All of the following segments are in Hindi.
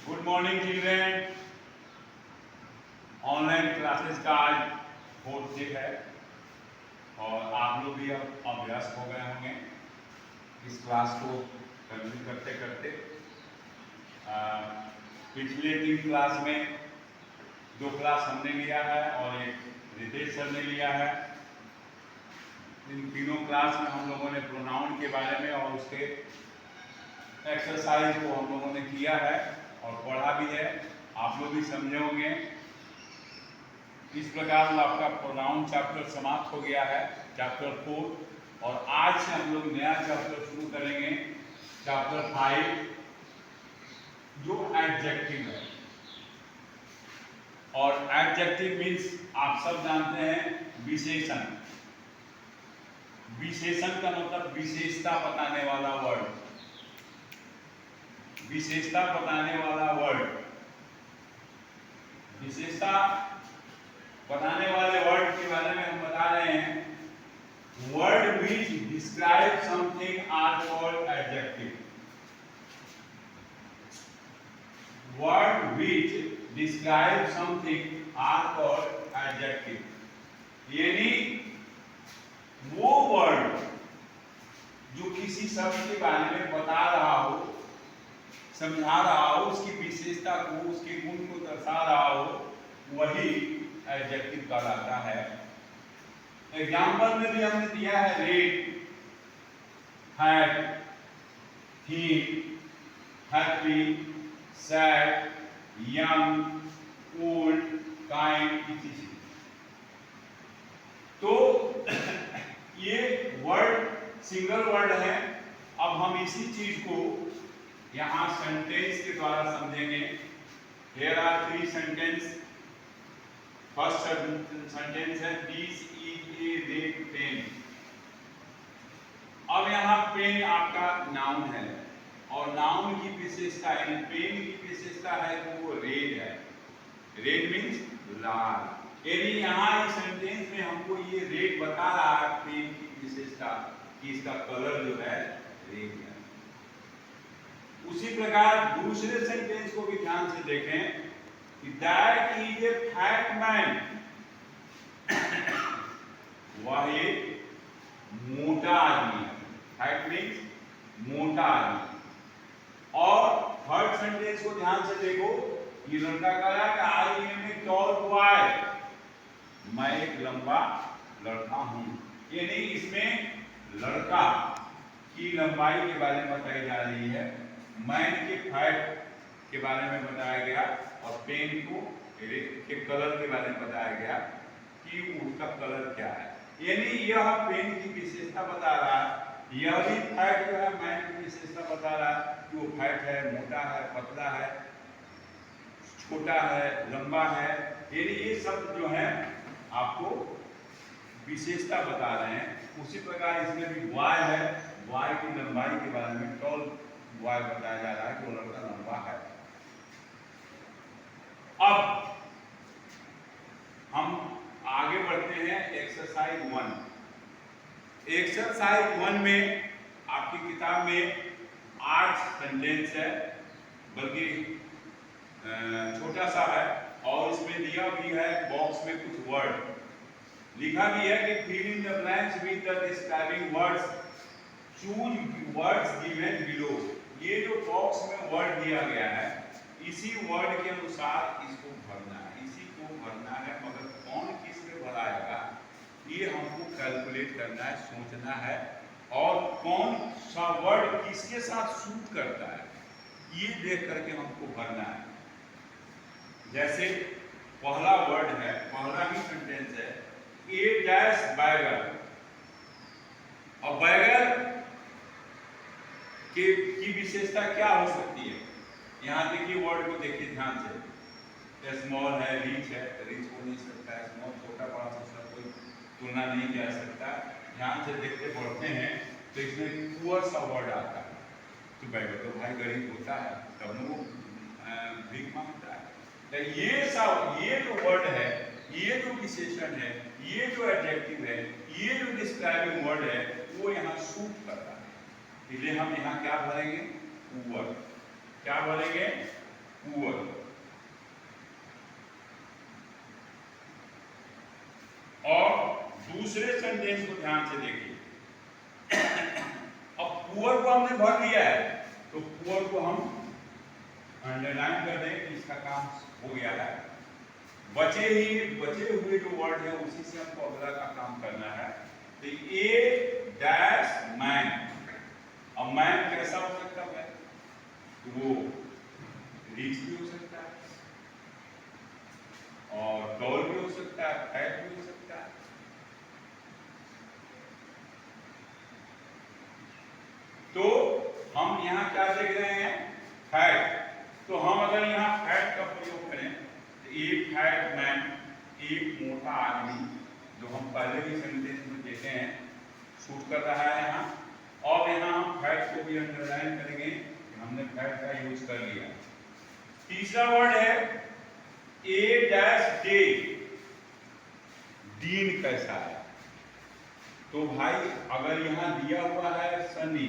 Good morning children. Online classes का आज फोर्थ डे है और आप लोग भी अब अभ्यस्त हो गए होंगे इस क्लास को कंटिन्यू करते करते। पिछले 3 क्लास में 2 क्लास हमने लिया है और एक रितेश सर ने लिया है। इन तीनों क्लास में हम लोगों ने प्रोनाउन के बारे में और उसके एक्सरसाइज को हम लोगों ने किया है और पढ़ा भी है। आप लोग भी समझे होंगे। इस प्रकार वो आपका प्रोनाउन चैप्टर समाप्त हो गया है, चैप्टर 4। और आज से हम लोग नया चैप्टर शुरू करेंगे, चैप्टर 5, जो एडजेक्टिव है। और एडजेक्टिव मीन्स आप सब जानते हैं विशेषण। विशेषण का मतलब विशेषता बताने वाला वर्ड, विशेषता बताने वाला वर्ड। विशेषता बताने वाले वर्ड के बारे में हम बता रहे हैं। Word which describe something are called adjective. Word which describe something are called adjective. यानी वो वर्ड जो किसी शब्द के बारे में बता रहा हो, समझा रहा हो, उसकी विशेषता को, उसके गुण को दर्शा रहा हो, वही एडजेक्टिव कहलाता है। एग्जाम्पल में भी हमने दिया है red, fat, thin, happy, sad, young, old, kind, इत्यादि। तो ये वर्ड सिंगल वर्ड है। अब हम इसी चीज को यहाँ सेंटेंस के द्वारा समझेंगे। Here are 3 sentences. First sentence है this is a red pen. अब यहाँ पेन आपका नाउन है और नाउन की विशेषता यानी पेन की विशेषता है कि वो रेड है। रेड मीन्स लाल। यानी यहाँ इस सेंटेंस में हमको ये रेड बता रहा है पेन की विशेषता कि इसका कलर जो है रेड है। उसी प्रकार दूसरे सेंटेंस को भी ध्यान से देखें कि that is a fat man. वह एक मोटा आदमी है। फैट मीन्स मोटा आदमी। और थर्ड सेंटेंस को ध्यान से देखो, ये लड़का कह रहा है कि I am a tall boy. मैं एक लंबा लड़का हूं। यानी इसमें लड़का की लंबाई के बारे में बताई जा रही है, मैन के फैट के बारे में बताया गया और पेन को के कलर के बारे में बताया गया कि उसका कलर क्या है। यानी यह पेन की विशेषता बता रहा है। यह भी फैट जो है मैन की विशेषता बता रहा है कि वो फैट है, मोटा है, पतला है, छोटा है, लंबा है। यानी ये सब जो है आपको विशेषता बता रहे हैं। उसी प्रकार इसमें भी बॉय है, बॉय की लंबाई के बारे में टॉल बॉय बताया जा रहा है कि वो लड़का लंबा है। अब हम आगे बढ़ते हैं एक्सरसाइज 1। एक्सरसाइज 1 में आपकी किताब में 8 सेंटेंस है, बल्कि छोटा सा है और इसमें दिया भी है बॉक्स में कुछ वर्ड लिखा भी है कि fill in the blanks with the describing words, choose words given below. ये जो बॉक्स में वर्ड दिया गया है इसी वर्ड के अनुसार इसको भरना है, इसी को भरना है। मगर कौन किस में भराएगा ये हमको कैलकुलेट करना है, सोचना है। और कौन सा वर्ड किसके साथ सूट करता है ये देख करके हमको भरना है। जैसे पहला वर्ड है, पहला ही सेंटेंस है ए डैश बैगर। और बैगर की विशेषता क्या हो सकती है? यहाँ देखिए वर्ड को देखिए ध्यान से। स्मॉल है, रिच है, रिच हो नहीं सकता है, स्मॉल छोटा बड़ा उसका कोई तुलना नहीं किया सकता। ध्यान से देखते पढ़ते हैं तो इसमें पुअर सा वर्ड आता है। तो बैगर तो भाई गरीब होता है तब वो भीख मांगता है। तो ये जो वर्ड है, ये जो विशेषण है, ये जो एडजेक्टिव है, ये जो डिस्क्राइबिंग वर्ड है वो यहाँ सूट करता है। इसलिए हम यहाँ क्या भरेंगे? पुअर। क्या भरेंगे? पुअर। और दूसरे सेंटेंस को ध्यान से देखिए। अब पुअर को हमने भर दिया है, तो पुअर को हम अंडरलाइन कर दें कि इसका काम हो गया है। बचे हुए जो वर्ड है उसी से हमको अगला का काम करना है। तो ए डैश मैन। अब मैन कैसा हो सकता है? तो वो रिच भी हो सकता है और टॉल भी हो सकता है, फैट भी हो सकता है। तो हम यहाँ क्या देख रहे हैं? फैट। तो हम अगर यहाँ फैट का प्रयोग करें तो एक फैट मैन, एक मोटा आदमी, जो हम पहले भी सेंटेंस में देते हैं, शूट कर रहा है यहाँ। और यहाँ हम फैट को भी अंडरलाइन करेंगे कि हमने फैट का यूज कर लिया। तीसरा वर्ड है ए डैश डे। दिन कैसा है? तो भाई अगर यहाँ दिया हुआ है सनी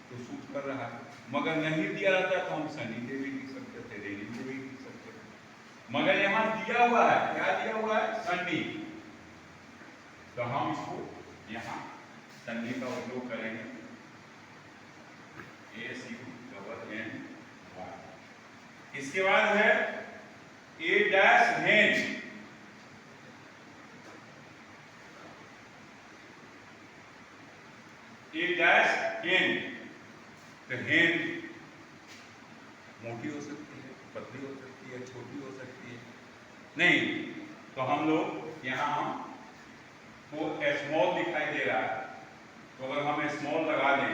तो शूट कर रहा है, मगर नहीं दिया रहता तो हम सनी डे भी लिख सकते थे, रेनी डे भी लिख सकते थे। मगर यहाँ दिया हुआ है, क्या दिया हुआ है? सनी। तो हम इसको यहाँ सनी का उपयोग करेंगे। इसके बाद है ए डैश हेन। ए डैश हेन। तो हेन मोटी हो सकती है, पतली हो सकती है, छोटी हो सकती है। नहीं तो हम लोग यहाँ हमको स्मॉल दिखाई दे रहा है, तो अगर हम स्मॉल लगा लें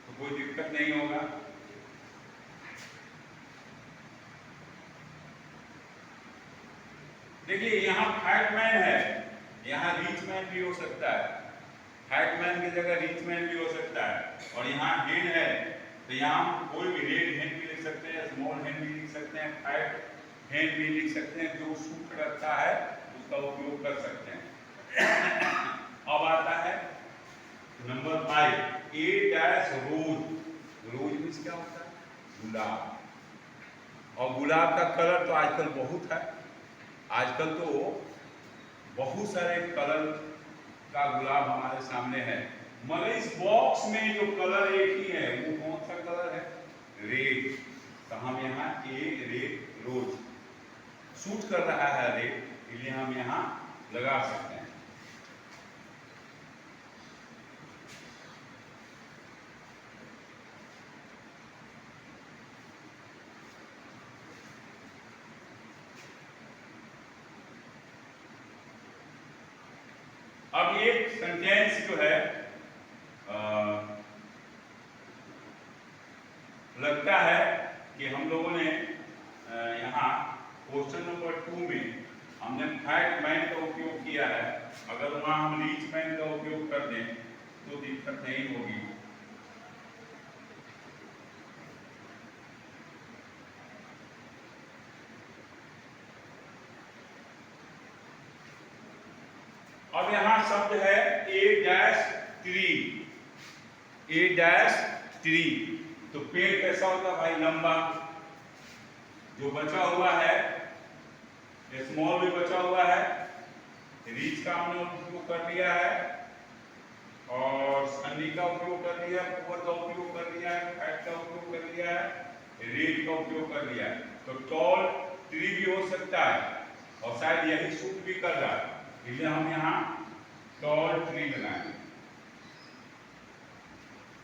तो कोई दिक्कत नहीं होगा। देखिए यहाँ फैट मैन है, यहाँ रिच मैन भी हो सकता है। फैट मैन की जगह रिच मैन भी हो सकता है। और यहाँ हेन है तो यहाँ कोई भी रेड हेन भी लिख सकते हैं, स्मॉल हेन भी लिख सकते हैं, फैट हेन भी लिख सकते हैं। जो सूट करता है उसका उपयोग कर सकते हैं। अब आता है नंबर 5 ए डैश रोज। रोज मीन्स क्या होता है? गुलाब। और गुलाब का कलर तो आजकल बहुत है, आजकल तो बहुत सारे कलर का गुलाब हमारे सामने है। मगर इस बॉक्स में जो कलर एक ही है वो कौन सा कलर है? रेड। तो हम यहाँ ए रेड रोज सूट कर रहा है रेड, इसलिए हम यहाँ लगा सकते हैं। अब एक सेंटेंस जो है लगता है कि हम लोगों ने यहाँ क्वेश्चन नंबर 2 में हमने फैट मैन का उपयोग किया है। अगर वहाँ हम रिच मैन का उपयोग कर दें तो दिक्कत नहीं होगी। अब यहाँ शब्द है ए डैश ट्री। ए डैश ट्री। तो पेड़ कैसा होता है भाई? लंबा। जो बचा हुआ है स्मॉल भी बचा हुआ है, रिच का हमने उपयोग कर लिया है और सनी का उपयोग कर लिया है, पुअर का उपयोग कर लिया है, फैट का उपयोग कर लिया है, रेड का उपयोग कर लिया है। तो टॉल ट्री भी हो सकता है और शायद यही सूट भी कर रहा है, इसलिए हम यहाँ टॉल ट्री लगाएंगे।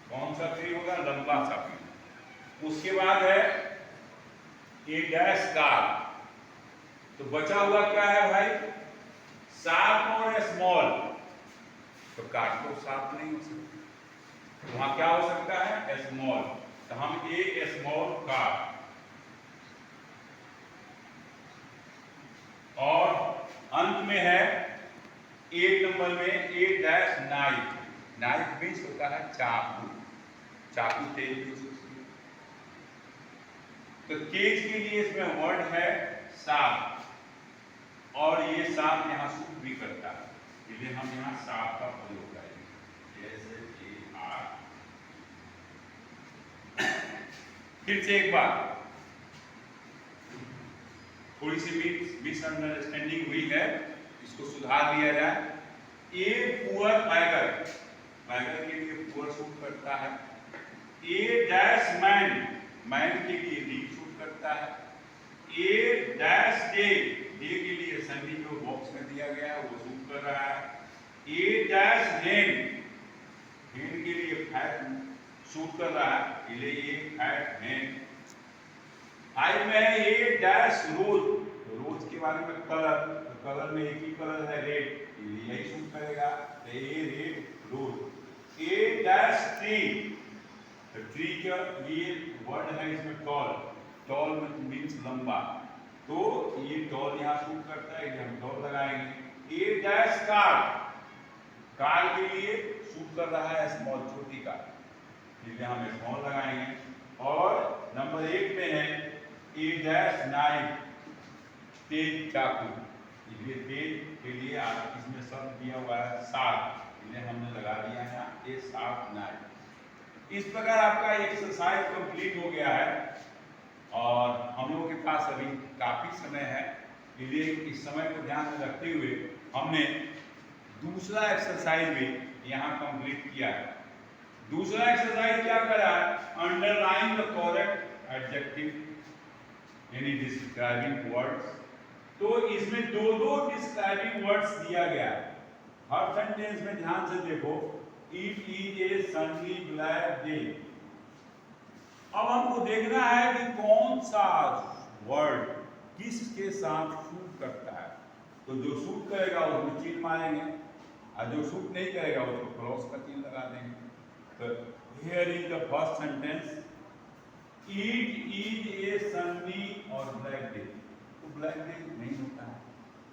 कौन सा ट्री होगा? लंबा सा ट्री। उसके बाद है ए डैश कार। तो बचा हुआ क्या है भाई? शार्प और स्मॉल। तो कार तो शार्प नहीं हो सकती, वहां क्या हो सकता है? स्मॉल। तो हम ए स्मॉल कार। और अंत में है 8 नंबर में ए डैश नाइफ। नाइफ मीन्स होता है चाकू। चाकू तेज भी हो सकती है। तो तेज के लिए इसमें वर्ड है शार्प, और ये शार्प यहाँ सूट भी करता है, इसलिए हम यहाँ शार्प का प्रयोग करेंगे। जैसे फिर से एक बार थोड़ी सी मिसअंडरस्टैंडिंग हुई है, इसको सुधार लिया जाए। ए पुअर बैगर, बैगर के लिए पुअर सूट करता है। ए डैश मैन, मैन के लिए डी सूट करता है। ए डैश डे, डे के लिए संडे जो बॉक्स में दिया गया है वो सूट कर रहा है। ए डैश हेन, हेन के लिए फैट सूट कर रहा है, इसलिए ये फैट हेन। 5 में है ए डैश रोज, रोज के बारे में कलर, तो कलर में एक ही कलर है रेड, यही सूट करेगा, तो ए रेड रोज। ए डैश ट्री, तो ट्री का ये वर्ड है इसमें टॉल, टॉल मीन्स लंबा, तो ये टॉल यहाँ सूट करता है, ये हम टॉल लगाएंगे। ए डैश कार, कार के लिए सूट कर रहा है स्मॉल, छोटी कार, इसलिए हम स्मॉल लगाएंगे। और नंबर 1 में है ए डैश नाइफ, तेज चाकू, इसलिए तेज के लिए आप इसमें शब्द दिया हुआ है शार्प, इसलिए हमने लगा दिया है ए शार्प नाइफ। इस प्रकार आपका एक्सरसाइज कंप्लीट हो गया है और हम लोगों के पास अभी काफी समय है, इसलिए इस समय को ध्यान में रखते हुए हमने दूसरा एक्सरसाइज भी यहाँ कंप्लीट किया है। दूसरा एक्सरसाइज क्या करा है, अंडरलाइन द करेक्ट एडजेक्टिव यानी डिस्क्राइबिंग वर्ड्स। तो इसमें दो डिस्क्राइबिंग वर्ड्स दिया गया है। हर सेंटेंस में ध्यान से देखो, it is a Sunny black day. अब हमको देखना है कि कौन सा वर्ड किसके साथ सूट करता है, तो जो सूट करेगा उसमें चिन्ह मारेंगे और जो सूट नहीं करेगा उसको क्रॉस का चिन्ह लगा देंगे। तो here is the first sentence, it is a Sunny और ब्लैक डे। तो ब्लैक डे नहीं होता है,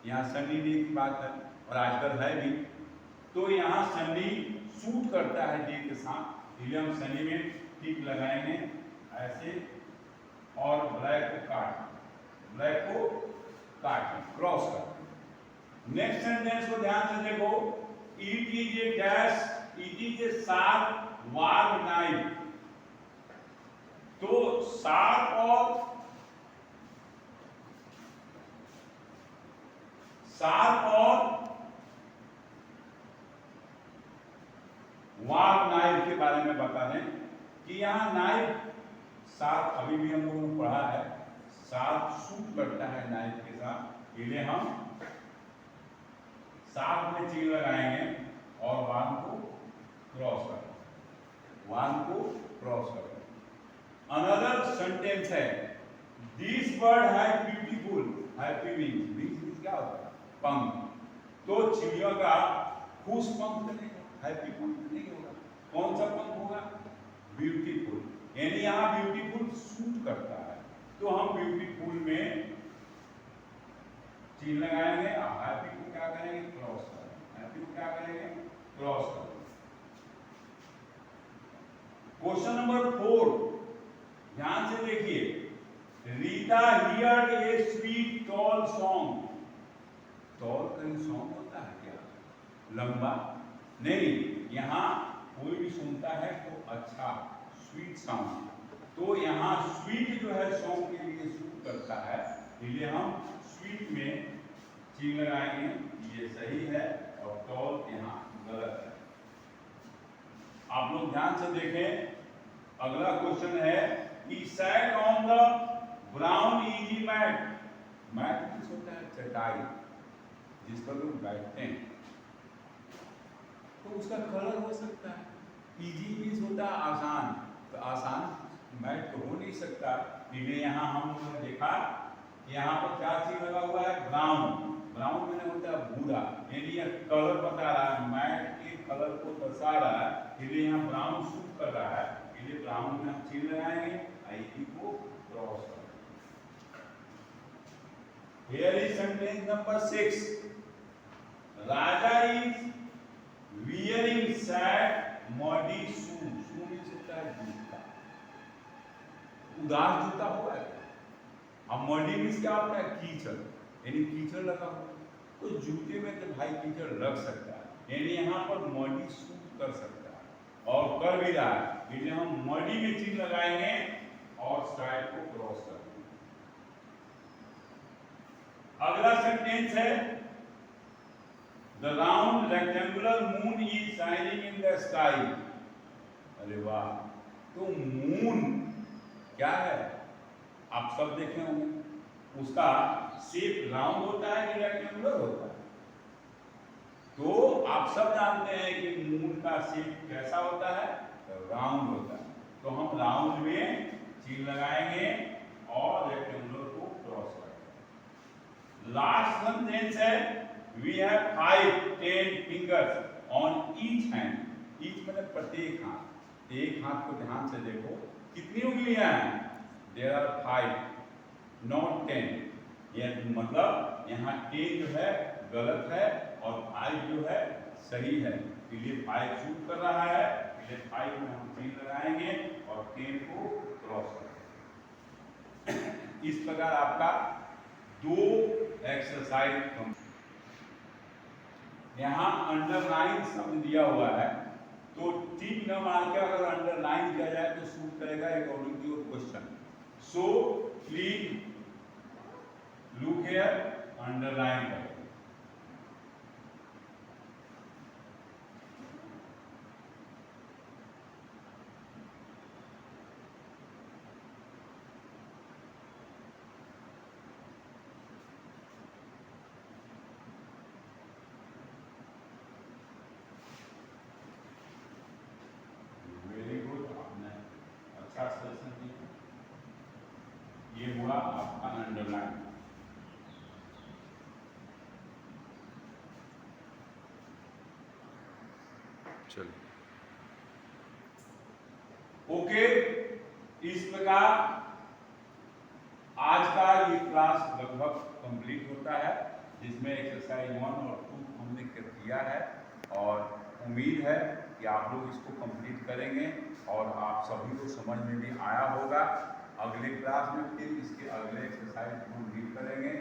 यहाँ सनी डे की बात है और आजकल है भी, तो यहाँ सनी सूट करता है डे के साथ, इसलिए हम सनी में टिक लगाएंगे ऐसे और ब्लैक को काट, ब्लैक को काट क्रॉस कर। नेक्स्ट सेंटेंस को ध्यान से देखो, it is a dash, it is a sharp warm knife. तो शार्प और वार्म नाइफ के बारे में बता दें कि यहाँ नाइफ शार्प, अभी भी हम लोगों ने पढ़ा है, शार्प सूट करता है नाइफ के साथ, इसलिए हम शार्प में चिन्ह लगाएंगे और वार्म को क्रॉस करें, वार्म को क्रॉस करें। अनदर सेंटेंस है, दिस बर्ड है ब्यूटीफुल, हैप्पी विंग्स, विंग्स क्या होता है, पंख। तो चिड़िया का खुश पंख बनेगा, हैप्पी पंख नहीं होगा, कौन सा पंख होगा, ब्यूटीफुल, यानी यहाँ ब्यूटीफुल सूट करता है, तो हम ब्यूटीफुल में चिन्ह लगाएंगे और हैप्पी को क्या करेंगे, क्रॉस करेंगे, हैप्पी को क्या करेंगे, क्रॉस करेंगे। क्वेश्चन नंबर 4 ध्यान से देखिए, Rita heard a sweet tall song. Tall कहीं सॉन्ग होता है क्या, लंबा नहीं, यहाँ कोई भी सुनता है तो अच्छा स्वीट साउंड, तो यहाँ स्वीट जो है सॉन्ग के लिए सूट करता है, इसलिए हम स्वीट में चिन्ह लगाएंगे, ये सही है और टॉल यहाँ गलत है। आप लोग ध्यान से देखें, अगला क्वेश्चन है, he sat on the brown easy mat। Mat किस होता है, चटाई जिस पर लोग बैठते हैं, तो उसका कलर हो सकता है, इजी मीन्स होता है आसान, तो आसान मैट तो हो नहीं सकता, इसलिए यहाँ हम देखा यहाँ पर क्या चीज लगा हुआ है, ब्राउन, ब्राउन मैंने होता है भूरा, यानी यह कलर बता रहा है, मैट के कलर को दर्शा रहा है, इसलिए यहाँ ब्राउन सूट कर रहा है, इसलिए ब्राउन में हम चिन्ह लगाएंगे, आईटी को क्रॉस करेंगे। Here is sentence number 6, Raja is wearing sad muddy shoes। Shoe means होता है जूता, उदास जूता हुआ है, अब मडी मीन्स क्या होता है, कीचड़, यानी कीचड़ लगा हुआ, तो जूते में तो भाई कीचड़ लग सकता है, यानी यहाँ पर मडी सूट कर सकता है और कर भी रहा है, इसलिए हम मडी में चिन्ह लगाएंगे और साइड को क्रॉस करेंगे। अगला सेंटेंस है the round rectangular moon is shining in the sky. अरे वाह, तो मून क्या है आप सब देखे होंगे, उसका शेप राउंड होता है कि रेक्टेंगुलर होता है? तो आप सब जानते हैं कि मून का शेप कैसा होता है, राउंड होता है। तो हम राउंड में चीन लगाएंगे और रेक्टेंगुलर को क्रॉस करेंगे। लास्ट सेंटेंस है we have 5 10 fingers on each hand. Each मतलब प्रत्येक हाथ। एक हाथ को ध्यान से देखो, कितनी उंगलियां हैं? There are 5 not 10। ये मतलब यहाँ 10 जो है गलत है और 5 जो है सही है, इसलिए 5 शूट कर रहा है, इसलिए 5 में हम चीन लगाएंगे और 10 को क्रॉस करेंगे। इस प्रकार आपका 2 एक्सरसाइज। यहाँ अंडरलाइन शब्द दिया हुआ है, तो टिक न मार के अगर अंडरलाइन किया जाए तो शूट करेगा according to your question. So please look here, underline करें। वेरी गुड, आपने अच्छा सेशन किया। ये हुआ आपका अंडरलाइन। चलिए ओके, इस प्रकार आज का ये क्लास लगभग कंप्लीट होता है, जिसमें एक्सरसाइज 1 और 2 हमने किया है और उम्मीद है कि आप लोग इसको कंप्लीट करेंगे और आप सभी को समझ में भी आया होगा। अगले क्लास में फिर इसके अगले एक्सरसाइज को डील करेंगे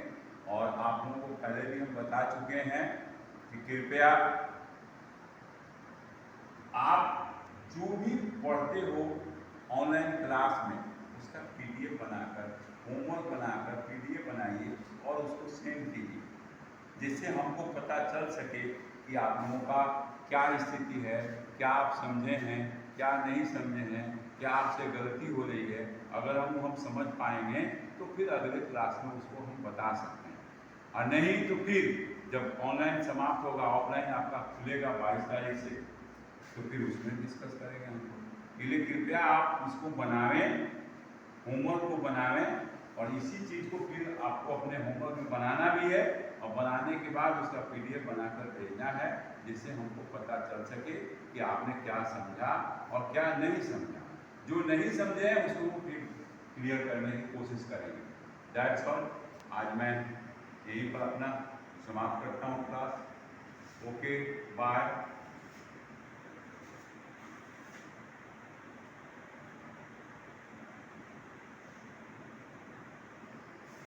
और आप लोगों को पहले भी हम बता चुके हैं कि कृपया आप जो भी पढ़ते हो ऑनलाइन क्लास में उसका पीडीएफ बनाकर, होमवर्क बनाकर पीडीएफ बनाइए और उसको सेंड कीजिए, जिससे हमको पता चल सके कि आप लोगों का क्या स्थिति है, क्या आप समझे हैं, क्या नहीं समझे हैं, क्या आपसे गलती हो रही है। अगर हम समझ पाएंगे तो फिर अगले क्लास में उसको हम बता सकते हैं, और नहीं तो फिर जब ऑनलाइन समाप्त होगा, ऑफलाइन आपका खुलेगा 22 तारीख से, तो फिर उसमें डिस्कस करेंगे हम। इसलिए कृपया आप इसको बनावें, होमवर्क को बनावें, और इसी चीज़ को फिर आपको अपने होमवर्क में बनाना भी है और बनाने के बाद उसका पीडीएफ बनाकर भेजना है, जिससे हमको पता चल सके कि आपने क्या समझा और क्या नहीं समझा। जो नहीं समझे हैं उसको फिर क्लियर करने की कोशिश करेंगे। That's all. आज मैं यहीं पर अपना समाप्त करता हूँ क्लास। Okay, bye.